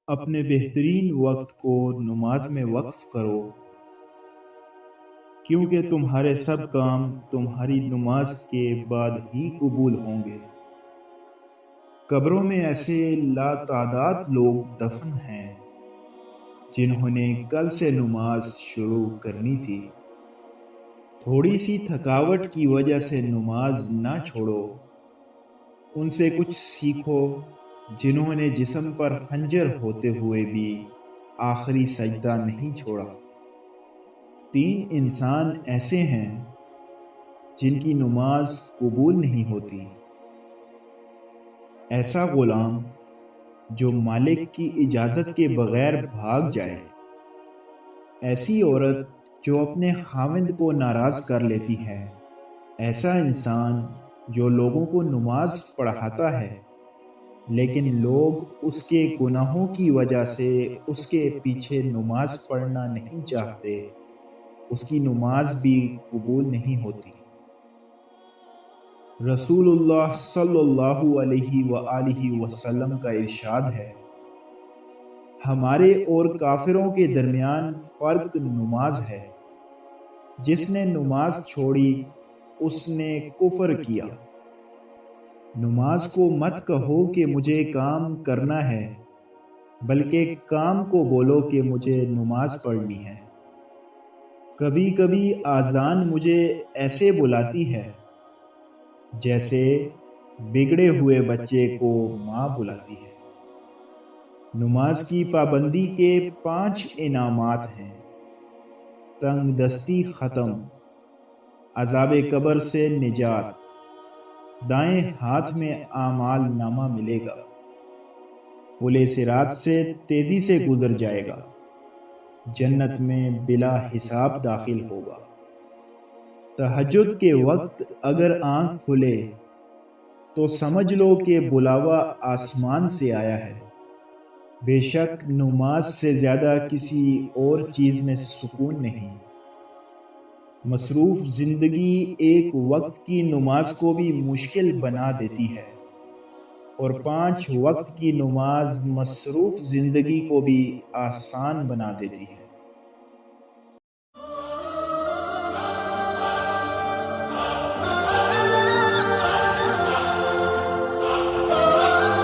اپنے بہترین وقت کو نماز میں وقف کرو، کیونکہ تمہارے سب کام تمہاری نماز کے بعد ہی قبول ہوں گے۔ قبروں میں ایسے لاتعداد لوگ دفن ہیں جنہوں نے کل سے نماز شروع کرنی تھی۔ تھوڑی سی تھکاوٹ کی وجہ سے نماز نہ چھوڑو، ان سے کچھ سیکھو جنہوں نے جسم پر خنجر ہوتے ہوئے بھی آخری سجدہ نہیں چھوڑا۔ 3 انسان ایسے ہیں جن کی نماز قبول نہیں ہوتی۔ ایسا غلام جو مالک کی اجازت کے بغیر بھاگ جائے، ایسی عورت جو اپنے خاوند کو ناراض کر لیتی ہے، ایسا انسان جو لوگوں کو نماز پڑھاتا ہے لیکن لوگ اس کے گناہوں کی وجہ سے اس کے پیچھے نماز پڑھنا نہیں چاہتے، اس کی نماز بھی قبول نہیں ہوتی۔ رسول اللہ صلی اللہ علیہ وآلہ وسلم کا ارشاد ہے، ہمارے اور کافروں کے درمیان فرق نماز ہے، جس نے نماز چھوڑی اس نے کفر کیا۔ نماز کو مت کہو کہ مجھے کام کرنا ہے، بلکہ کام کو بولو کہ مجھے نماز پڑھنی ہے۔ کبھی کبھی آذان مجھے ایسے بلاتی ہے جیسے بگڑے ہوئے بچے کو ماں بلاتی ہے۔ نماز کی پابندی کے 5 انعامات ہیں: تنگ دستی ختم، عذاب قبر سے نجات، دائیں ہاتھ میں اعمال نامہ ملے گا، پل صراط سے تیزی سے گزر جائے گا، جنت میں بلا حساب داخل ہوگا۔ تہجد کے وقت اگر آنکھ کھلے تو سمجھ لو کہ بلاوا آسمان سے آیا ہے۔ بے شک نماز سے زیادہ کسی اور چیز میں سکون نہیں۔ مصروف زندگی ایک وقت کی نماز کو بھی مشکل بنا دیتی ہے، اور 5 وقت کی نماز مصروف زندگی کو بھی آسان بنا دیتی ہے۔